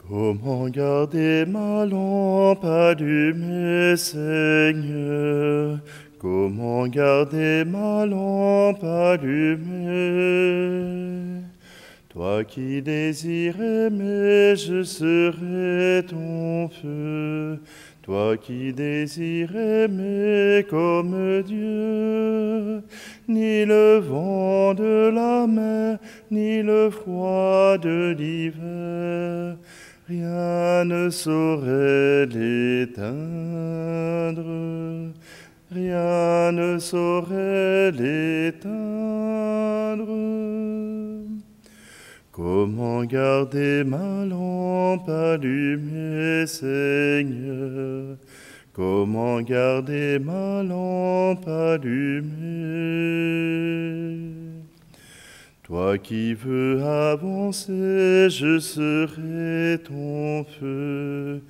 Comment garder ma lampe allumée, Seigneur? Comment garder ma lampe allumée? Toi qui désires aimer, je serai ton feu. Toi qui désires aimer comme Dieu, ni le vent de la mer, ni le froid de l'hiver, rien ne saurait l'éteindre. Rien ne saurait l'éteindre. Comment garder ma lampe allumée, Seigneur? Comment garder ma lampe allumée? Toi qui veux avancer, je serai ton feu.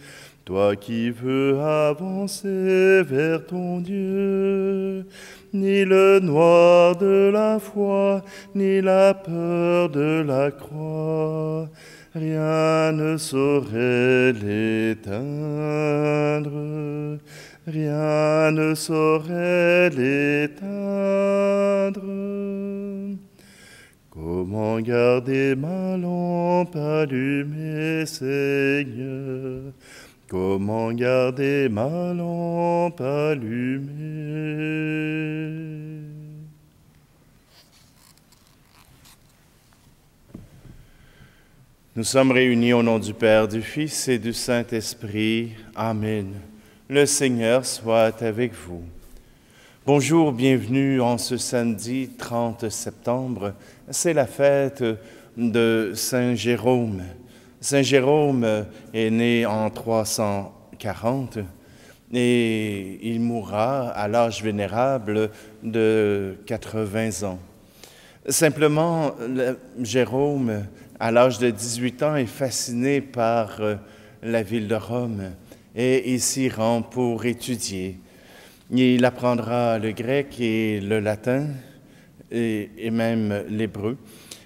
Toi qui veux avancer vers ton Dieu, ni le noir de la foi, ni la peur de la croix, rien ne saurait l'éteindre. Rien ne saurait l'éteindre. Comment garder ma lampe allumée, Seigneur? Comment garder ma lampe allumée? Nous sommes réunis au nom du Père, du Fils et du Saint-Esprit. Amen. Le Seigneur soit avec vous. Bonjour, bienvenue en ce samedi 30 septembre. C'est la fête de Saint Jérôme. Saint Jérôme est né en 340 et il mourra à l'âge vénérable de 80 ans. Simplement, Jérôme, à l'âge de 18 ans, est fasciné par la ville de Rome et il s'y rend pour étudier. Il apprendra le grec et le latin et même l'hébreu,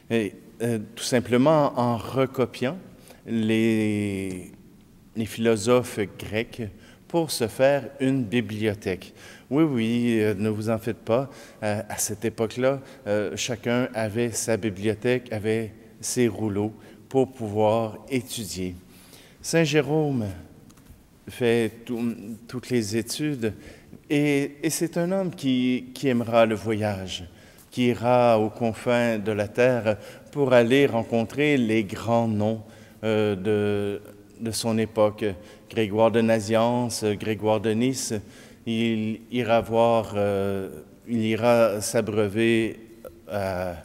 tout simplement en recopiant les philosophes grecs pour se faire une bibliothèque. Oui, ne vous en faites pas. À cette époque-là, chacun avait sa bibliothèque, avait ses rouleaux pour pouvoir étudier. Saint Jérôme fait toutes les études et c'est un homme qui aimera le voyage, qui ira aux confins de la terre pour aller rencontrer les grands noms de son époque. Grégoire de Nazianze, Grégoire de Nice, il ira s'abreuver à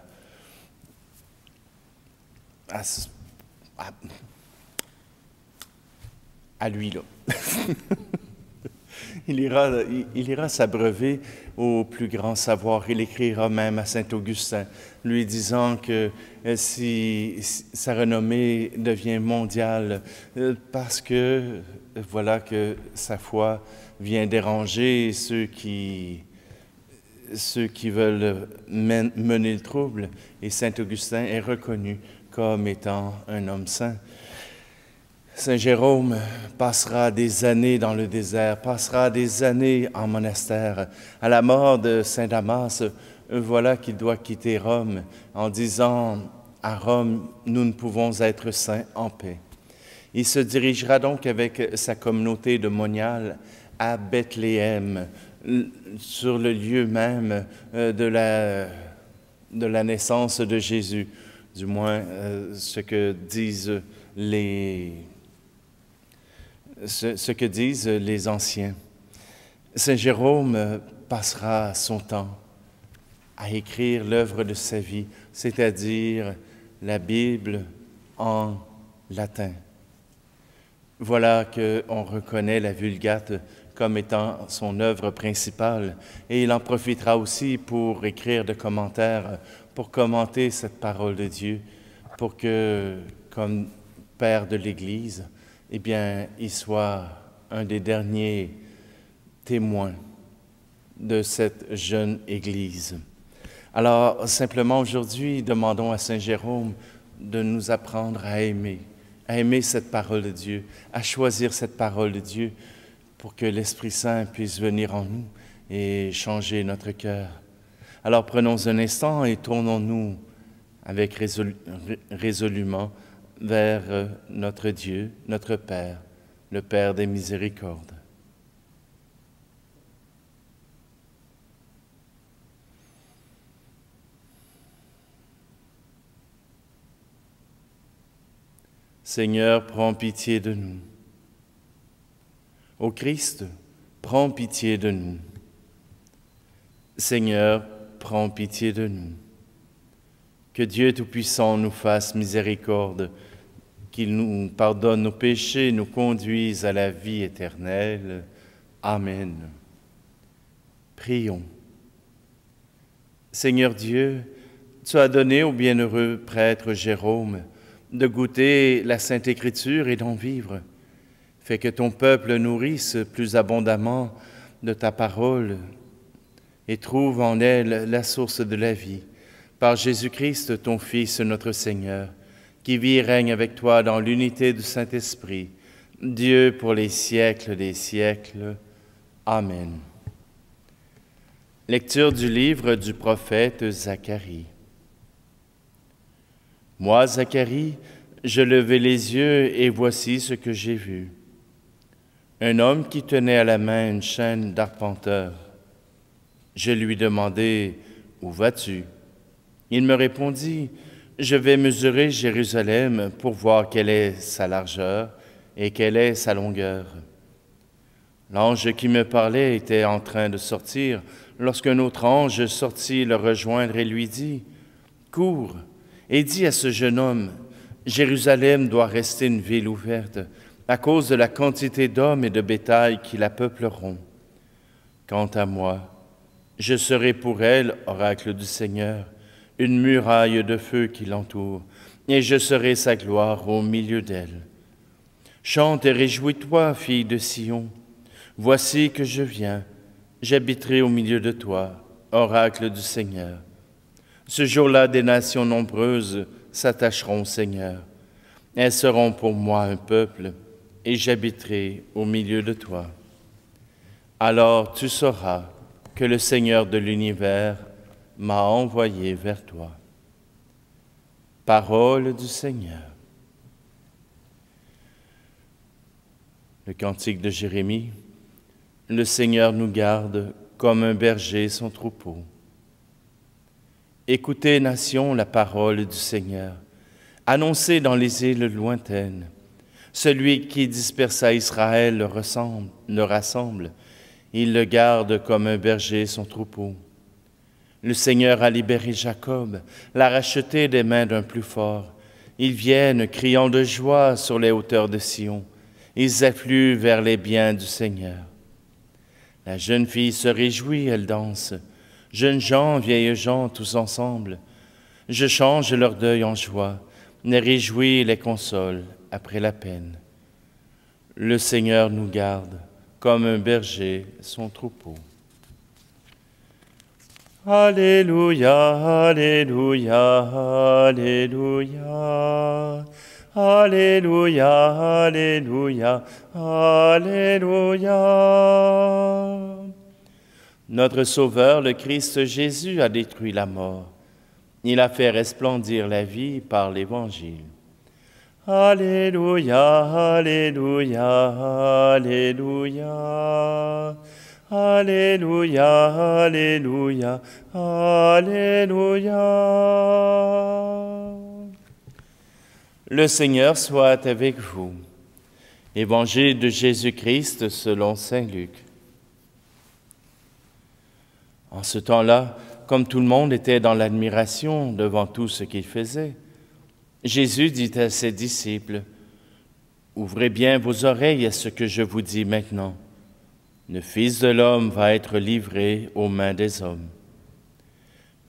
lui, là. Il ira s'abreuver au plus grand savoir. Il écrira même à Saint-Augustin, lui disant que si sa renommée devient mondiale, parce que voilà que sa foi vient déranger ceux qui veulent mener le trouble, et Saint-Augustin est reconnu comme étant un homme saint. Saint Jérôme passera des années dans le désert, passera des années en monastère. À la mort de Saint Damas, voilà qu'il doit quitter Rome en disant « À Rome, nous ne pouvons être saints en paix ». Il se dirigera donc avec sa communauté de moniales à Bethléem, sur le lieu même de la naissance de Jésus, du moins ce que disent les anciens. Saint Jérôme passera son temps à écrire l'œuvre de sa vie, c'est-à-dire la Bible en latin. Voilà qu'on reconnaît la Vulgate comme étant son œuvre principale, et il en profitera aussi pour écrire des commentaires, pour commenter cette parole de Dieu, pour que, comme Père de l'Église, eh bien, il soit un des derniers témoins de cette jeune Église. Alors, simplement aujourd'hui, demandons à Saint Jérôme de nous apprendre à aimer à aimer cette parole de Dieu, à choisir cette parole de Dieu pour que l'Esprit Saint puisse venir en nous et changer notre cœur. Alors prenons un instant et tournons-nous avec résolument vers notre Dieu, notre Père, le Père des miséricordes. Seigneur, prends pitié de nous. Ô Christ, prends pitié de nous. Seigneur, prends pitié de nous. Que Dieu Tout-Puissant nous fasse miséricorde, qu'il nous pardonne nos péchés, nous conduise à la vie éternelle. Amen. Prions. Seigneur Dieu, tu as donné au bienheureux prêtre Jérôme de goûter la Sainte Écriture et d'en vivre. Fais que ton peuple nourrisse plus abondamment de ta parole et trouve en elle la source de la vie. Par Jésus-Christ, ton Fils, notre Seigneur, qui vit et règne avec toi dans l'unité du Saint-Esprit, Dieu pour les siècles des siècles. Amen. Lecture du livre du prophète Zacharie. Moi, Zacharie, je levai les yeux et voici ce que j'ai vu. Un homme qui tenait à la main une chaîne d'arpenteur. Je lui demandai, « Où vas-tu » Il me répondit, « Je vais mesurer Jérusalem pour voir quelle est sa largeur et quelle est sa longueur. » L'ange qui me parlait était en train de sortir lorsqu'un autre ange sortit le rejoindre et lui dit, « Cours et dis à ce jeune homme, Jérusalem doit rester une ville ouverte à cause de la quantité d'hommes et de bétail qui la peupleront. Quant à moi, je serai pour elle, oracle du Seigneur, une muraille de feu qui l'entoure, et je serai sa gloire au milieu d'elle. Chante et réjouis-toi, fille de Sion. Voici que je viens, j'habiterai au milieu de toi, oracle du Seigneur. Ce jour-là, des nations nombreuses s'attacheront au Seigneur. Elles seront pour moi un peuple, et j'habiterai au milieu de toi. Alors tu sauras que le Seigneur de l'univers m'a envoyé vers toi. Parole du Seigneur. Le cantique de Jérémie. Le Seigneur nous garde comme un berger son troupeau. Écoutez, nations, la parole du Seigneur. Annoncez dans les îles lointaines. Celui qui dispersa Israël le rassemble. Il le garde comme un berger son troupeau. Le Seigneur a libéré Jacob, l'a racheté des mains d'un plus fort. Ils viennent criant de joie sur les hauteurs de Sion. Ils affluent vers les biens du Seigneur. La jeune fille se réjouit, elle danse. Jeunes gens, vieilles gens, tous ensemble. Je change leur deuil en joie, les réjouis et les console après la peine. Le Seigneur nous garde comme un berger son troupeau. Alléluia, alléluia, alléluia. Alléluia, alléluia, alléluia. Notre Sauveur, le Christ Jésus, a détruit la mort. Il a fait resplendir la vie par l'Évangile. Alléluia, alléluia, alléluia. Alléluia, alléluia, alléluia. Le Seigneur soit avec vous. Évangile de Jésus-Christ selon saint Luc. En ce temps-là, comme tout le monde était dans l'admiration devant tout ce qu'il faisait, Jésus dit à ses disciples, « Ouvrez bien vos oreilles à ce que je vous dis maintenant. Le Fils de l'homme va être livré aux mains des hommes. »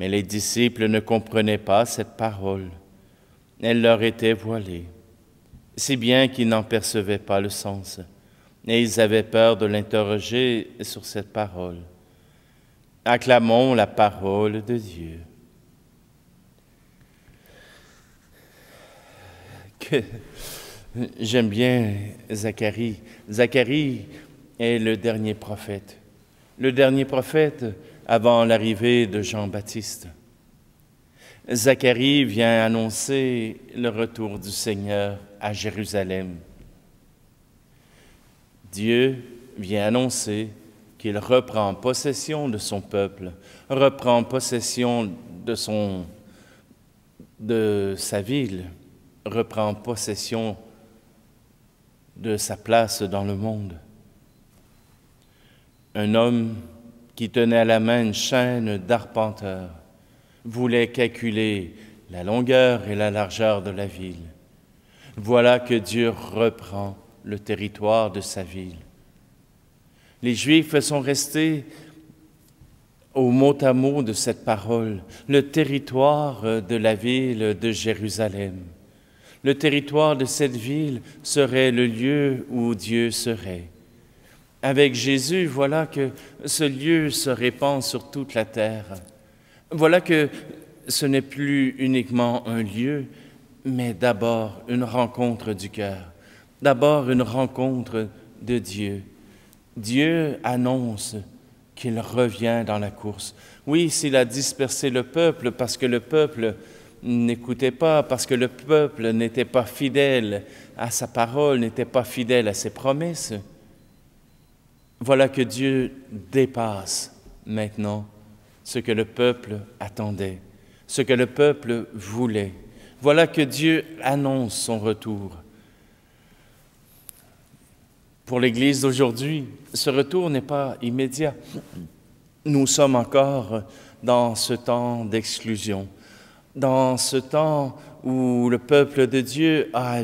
Mais les disciples ne comprenaient pas cette parole. Elle leur était voilée, si bien qu'ils n'en percevaient pas le sens, et ils avaient peur de l'interroger sur cette parole. Acclamons la parole de Dieu. J'aime bien Zacharie. Zacharie est le dernier prophète. Le dernier prophète avant l'arrivée de Jean-Baptiste. Zacharie vient annoncer le retour du Seigneur à Jérusalem. Dieu vient annoncer qu'il reprend possession de son peuple, reprend possession de sa ville, reprend possession de sa place dans le monde. Un homme qui tenait à la main une chaîne d'arpenteur voulait calculer la longueur et la largeur de la ville. Voilà que Dieu reprend le territoire de sa ville. Les Juifs sont restés au mot à mot de cette parole, le territoire de la ville de Jérusalem. Le territoire de cette ville serait le lieu où Dieu serait. Avec Jésus, voilà que ce lieu se répand sur toute la terre. Voilà que ce n'est plus uniquement un lieu, mais d'abord une rencontre du cœur, d'abord une rencontre de Dieu. Dieu annonce qu'il revient dans la course. Oui, s'il a dispersé le peuple parce que le peuple n'écoutait pas, parce que le peuple n'était pas fidèle à sa parole, n'était pas fidèle à ses promesses, voilà que Dieu dépasse maintenant ce que le peuple attendait, ce que le peuple voulait. Voilà que Dieu annonce son retour. Pour l'Église d'aujourd'hui, ce retour n'est pas immédiat. Nous sommes encore dans ce temps d'exclusion, dans ce temps où le peuple de Dieu a à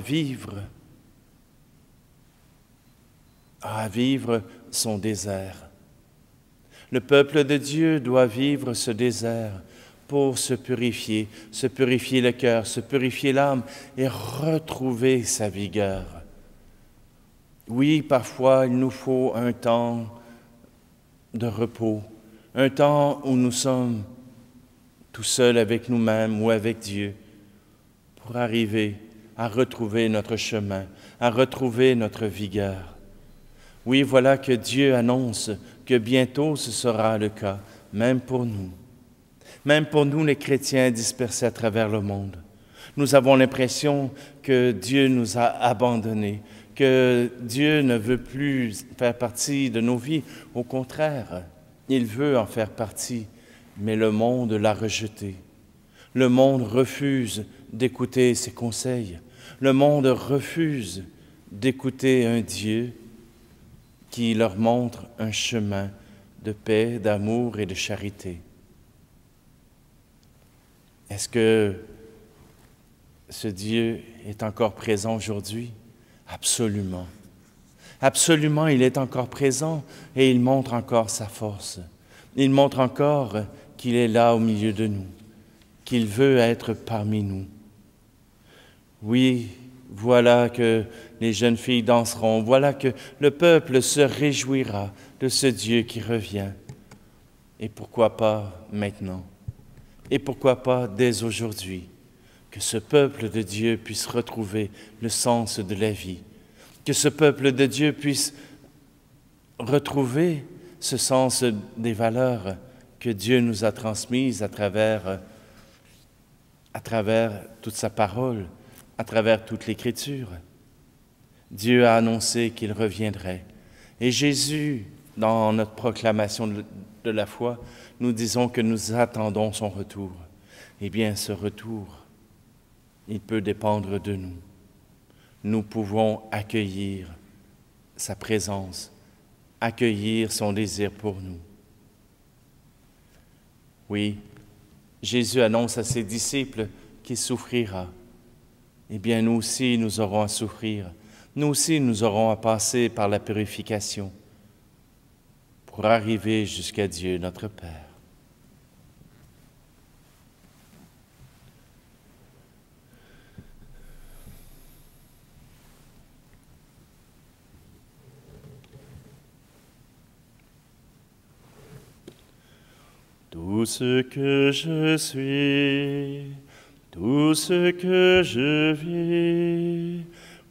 vivre son désert. Le peuple de Dieu doit vivre ce désert pour se purifier le cœur, se purifier l'âme et retrouver sa vigueur. Oui, parfois, il nous faut un temps de repos, un temps où nous sommes tout seuls avec nous-mêmes ou avec Dieu pour arriver à retrouver notre chemin, à retrouver notre vigueur. Oui, voilà que Dieu annonce que bientôt ce sera le cas, même pour nous les chrétiens dispersés à travers le monde. Nous avons l'impression que Dieu nous a abandonnés, que Dieu ne veut plus faire partie de nos vies. Au contraire, il veut en faire partie, mais le monde l'a rejeté. Le monde refuse d'écouter ses conseils. Le monde refuse d'écouter un Dieu qui leur montre un chemin de paix, d'amour et de charité. Est-ce que ce Dieu est encore présent aujourd'hui? Absolument. Absolument, il est encore présent et il montre encore sa force. Il montre encore qu'il est là au milieu de nous, qu'il veut être parmi nous. Oui, voilà que les jeunes filles danseront, voilà que le peuple se réjouira de ce Dieu qui revient. Et pourquoi pas maintenant? Et pourquoi pas dès aujourd'hui? Que ce peuple de Dieu puisse retrouver le sens de la vie, que ce peuple de Dieu puisse retrouver ce sens des valeurs que Dieu nous a transmises à travers toute sa parole, à travers toute l'Écriture. Dieu a annoncé qu'il reviendrait. Et Jésus, dans notre proclamation de la foi, nous disons que nous attendons son retour. Eh bien, ce retour, il peut dépendre de nous. Nous pouvons accueillir sa présence, accueillir son désir pour nous. Oui, Jésus annonce à ses disciples qu'il souffrira. Eh bien, nous aussi, nous aurons à souffrir. Nous aussi, nous aurons à passer par la purification pour arriver jusqu'à Dieu, notre Père. Tout ce que je suis, tout ce que je vis,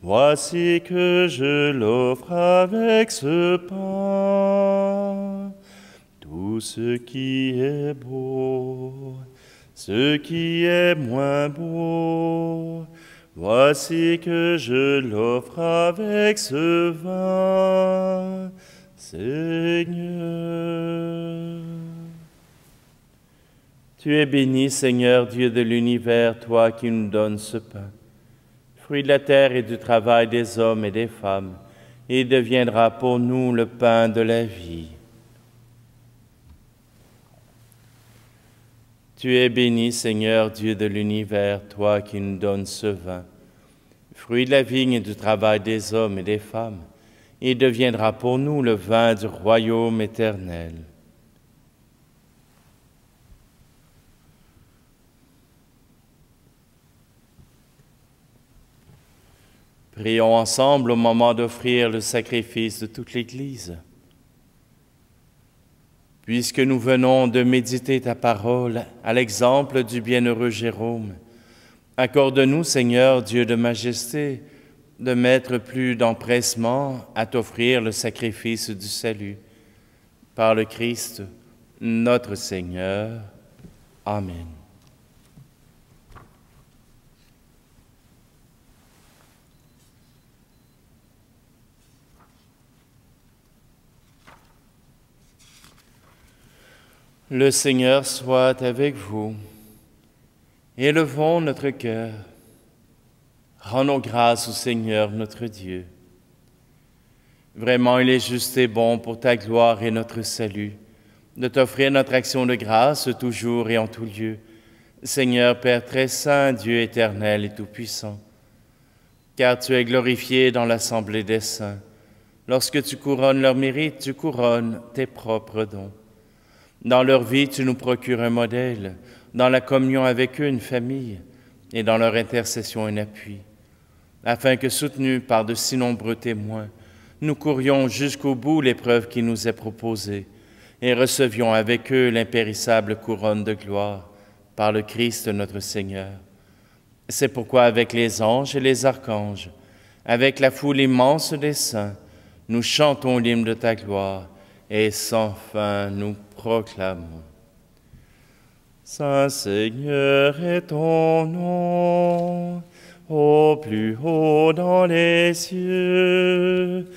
Voici que je l'offre avec ce pain. Tout ce qui est beau, ce qui est moins beau, voici que je l'offre avec ce vin, Seigneur. Tu es béni, Seigneur, Dieu de l'univers, toi qui nous donnes ce pain, fruit de la terre et du travail des hommes et des femmes, il deviendra pour nous le pain de la vie. Tu es béni, Seigneur, Dieu de l'univers, toi qui nous donnes ce vin, fruit de la vigne et du travail des hommes et des femmes, il deviendra pour nous le vin du royaume éternel. Prions ensemble au moment d'offrir le sacrifice de toute l'Église. Puisque nous venons de méditer ta parole à l'exemple du bienheureux Jérôme, accorde-nous, Seigneur, Dieu de majesté, de mettre plus d'empressement à t'offrir le sacrifice du salut. Par le Christ, notre Seigneur. Amen. Le Seigneur soit avec vous. Élevons notre cœur. Rendons grâce au Seigneur notre Dieu. Vraiment, il est juste et bon pour ta gloire et notre salut, de t'offrir notre action de grâce toujours et en tout lieu. Seigneur Père très saint, Dieu éternel et tout-puissant, car tu es glorifié dans l'assemblée des saints. Lorsque tu couronnes leurs mérites, tu couronnes tes propres dons. Dans leur vie, tu nous procures un modèle, dans la communion avec eux, une famille, et dans leur intercession, un appui, afin que, soutenus par de si nombreux témoins, nous courions jusqu'au bout l'épreuve qui nous est proposée, et recevions avec eux l'impérissable couronne de gloire, par le Christ notre Seigneur. C'est pourquoi, avec les anges et les archanges, avec la foule immense des saints, nous chantons l'hymne de ta gloire, et sans fin nous proclamons. Saint Seigneur est ton nom, au plus haut dans les cieux.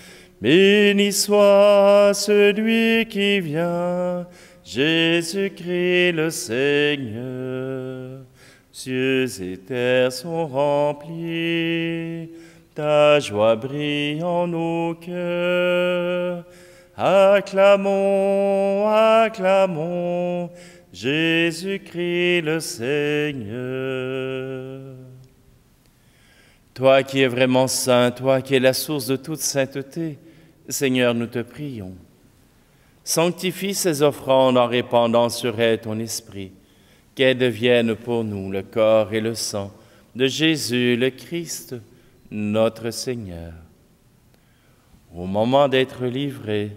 Béni soit celui qui vient, Jésus-Christ le Seigneur. Cieux et terre sont remplis, ta joie brille en nos cœurs. Acclamons, acclamons, Jésus-Christ le Seigneur. Toi qui es vraiment saint, toi qui es la source de toute sainteté, Seigneur, nous te prions. Sanctifie ces offrandes en répandant sur elles ton esprit, qu'elles deviennent pour nous le corps et le sang de Jésus le Christ, notre Seigneur. Au moment d'être livré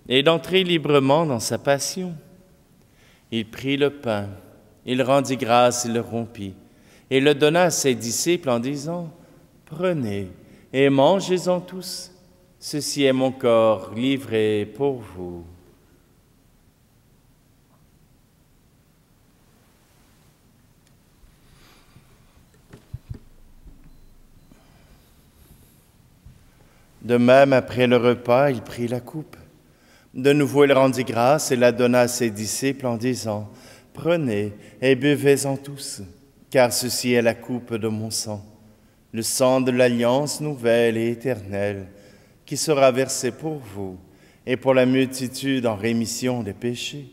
et d'entrer librement dans sa passion, il prit le pain, il rendit grâce, il le rompit, et le donna à ses disciples en disant, « Prenez et mangez-en tous, ceci est mon corps livré pour vous. » De même, après le repas, il prit la coupe. De nouveau, il rendit grâce et la donna à ses disciples en disant, « Prenez et buvez-en tous, car ceci est la coupe de mon sang, le sang de l'alliance nouvelle et éternelle, qui sera versé pour vous et pour la multitude en rémission des péchés.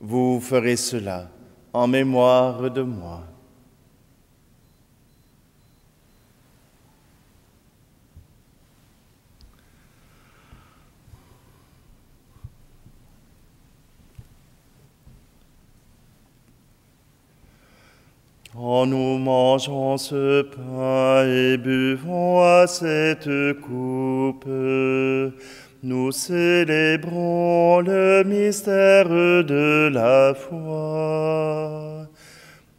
Vous ferez cela en mémoire de moi. » En nous mangeant ce pain et buvons à cette coupe, nous célébrons le mystère de la foi.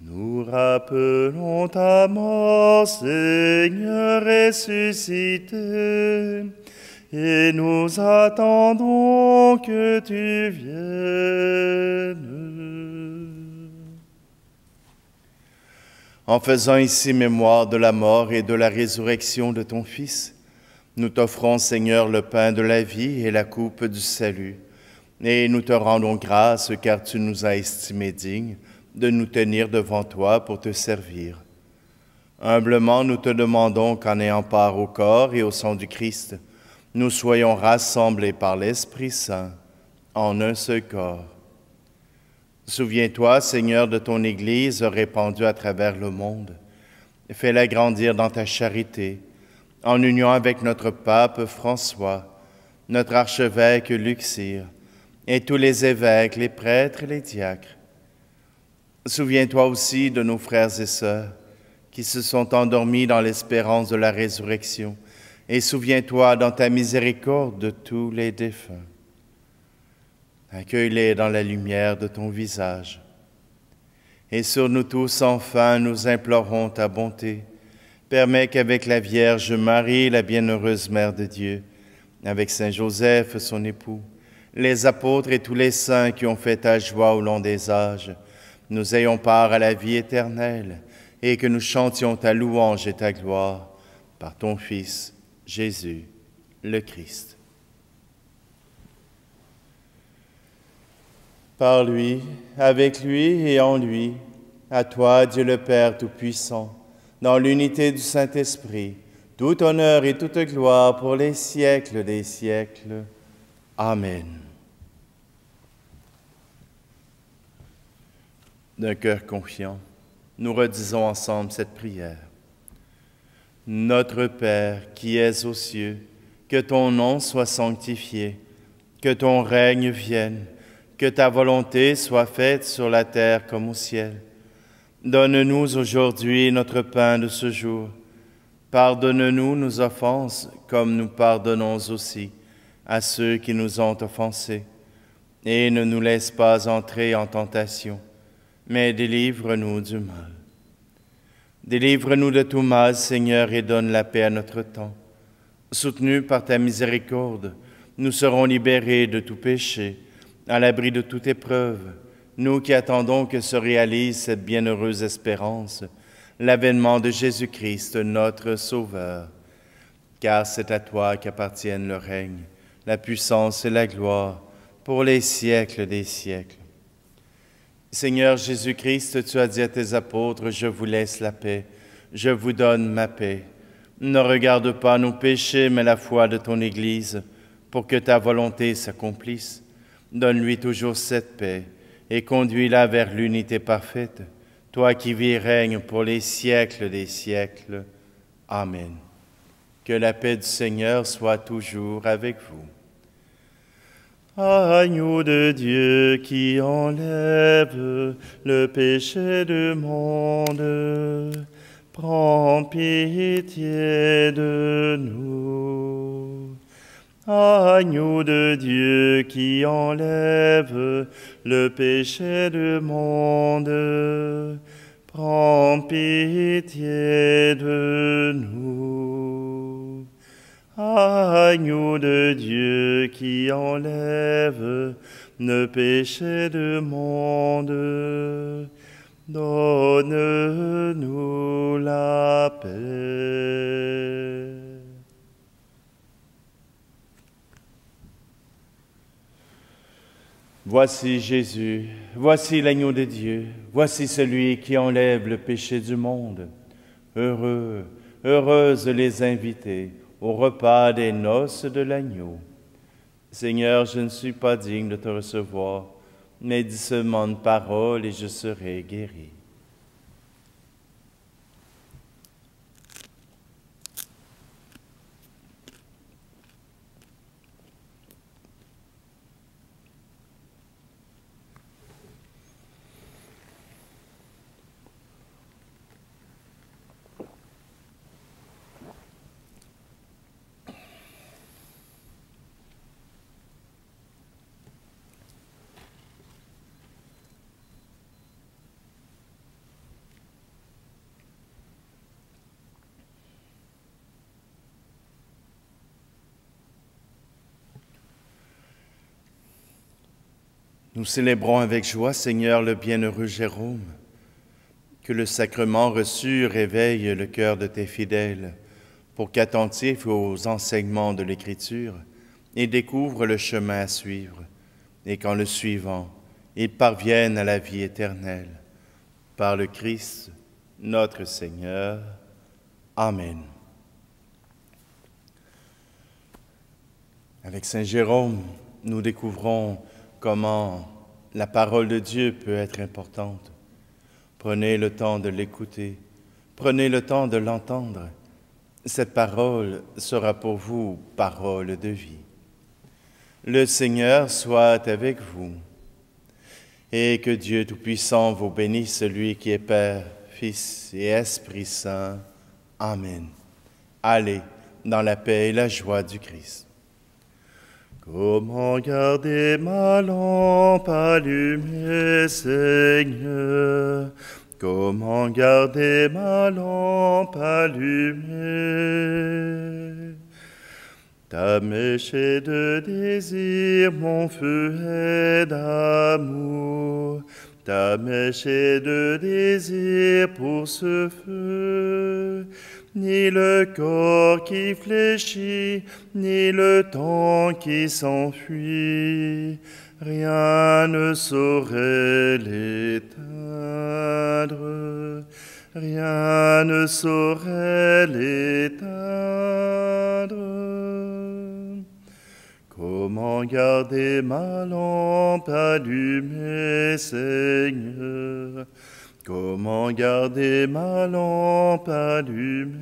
Nous rappelons ta mort, Seigneur ressuscité, et nous attendons que tu viennes. En faisant ici mémoire de la mort et de la résurrection de ton Fils, nous t'offrons, Seigneur, le pain de la vie et la coupe du salut, et nous te rendons grâce car tu nous as estimés dignes de nous tenir devant toi pour te servir. Humblement, nous te demandons qu'en ayant part au corps et au sang du Christ, nous soyons rassemblés par l'Esprit Saint en un seul corps. Souviens-toi, Seigneur, de ton Église répandue à travers le monde. Fais-la grandir dans ta charité, en union avec notre pape François, notre archevêque Luxire, et tous les évêques, les prêtres et les diacres. Souviens-toi aussi de nos frères et sœurs qui se sont endormis dans l'espérance de la résurrection, et souviens-toi dans ta miséricorde de tous les défunts. Accueille-les dans la lumière de ton visage. Et sur nous tous, enfin, nous implorons ta bonté. Permets qu'avec la Vierge Marie, la bienheureuse Mère de Dieu, avec Saint Joseph, son époux, les apôtres et tous les saints qui ont fait ta joie au long des âges, nous ayons part à la vie éternelle et que nous chantions ta louange et ta gloire par ton Fils, Jésus, le Christ. Par lui, avec lui et en lui, à toi, Dieu le Père Tout-Puissant, dans l'unité du Saint-Esprit, tout honneur et toute gloire pour les siècles des siècles. Amen. D'un cœur confiant, nous redisons ensemble cette prière. Notre Père qui es aux cieux, que ton nom soit sanctifié, que ton règne vienne, que ta volonté soit faite sur la terre comme au ciel. Donne-nous aujourd'hui notre pain de ce jour. Pardonne-nous nos offenses, comme nous pardonnons aussi à ceux qui nous ont offensés. Et ne nous laisse pas entrer en tentation, mais délivre-nous du mal. Délivre-nous de tout mal, Seigneur, et donne la paix à notre temps. Soutenus par ta miséricorde, nous serons libérés de tout péché, à l'abri de toute épreuve, nous qui attendons que se réalise cette bienheureuse espérance, l'avènement de Jésus-Christ, notre Sauveur. Car c'est à toi qu'appartiennent le règne, la puissance et la gloire, pour les siècles des siècles. Seigneur Jésus-Christ, tu as dit à tes apôtres, « Je vous laisse la paix, je vous donne ma paix. » Ne regarde pas nos péchés, mais la foi de ton Église, pour que ta volonté s'accomplisse. Donne-lui toujours cette paix et conduis-la vers l'unité parfaite, toi qui vis et règnes pour les siècles des siècles. Amen. Que la paix du Seigneur soit toujours avec vous. Agneau de Dieu qui enlève le péché du monde, prends pitié de nous. Agneau de Dieu qui enlève le péché du monde, prends pitié de nous. Agneau de Dieu qui enlève le péché du monde, donne-nous la paix. Voici Jésus, voici l'agneau de Dieu, voici celui qui enlève le péché du monde. Heureux, heureuses les invités au repas des noces de l'agneau. Seigneur, je ne suis pas digne de te recevoir, mais dis seulement une parole et je serai guéri. Nous célébrons avec joie, Seigneur, le bienheureux Jérôme. Que le sacrement reçu réveille le cœur de tes fidèles, pour qu'attentifs aux enseignements de l'Écriture, ils découvrent le chemin à suivre, et qu'en le suivant, ils parviennent à la vie éternelle. Par le Christ, notre Seigneur. Amen. Avec Saint Jérôme, nous découvrons comment la parole de Dieu peut être importante. Prenez le temps de l'écouter, prenez le temps de l'entendre. Cette parole sera pour vous parole de vie. Le Seigneur soit avec vous, et que Dieu Tout-Puissant vous bénisse, celui qui est Père, Fils et Esprit Saint. Amen. Allez dans la paix et la joie du Christ. Comment garder ma lampe allumée, Seigneur? Comment garder ma lampe allumée? Ta mèche est de désir, mon feu est d'amour. Ta mèche est de désir pour ce feu. Ni le corps qui fléchit, ni le temps qui s'enfuit, rien ne saurait l'éteindre, rien ne saurait l'éteindre. Comment garder ma lampe allumée, Seigneur? Comment garder ma lampe allumée?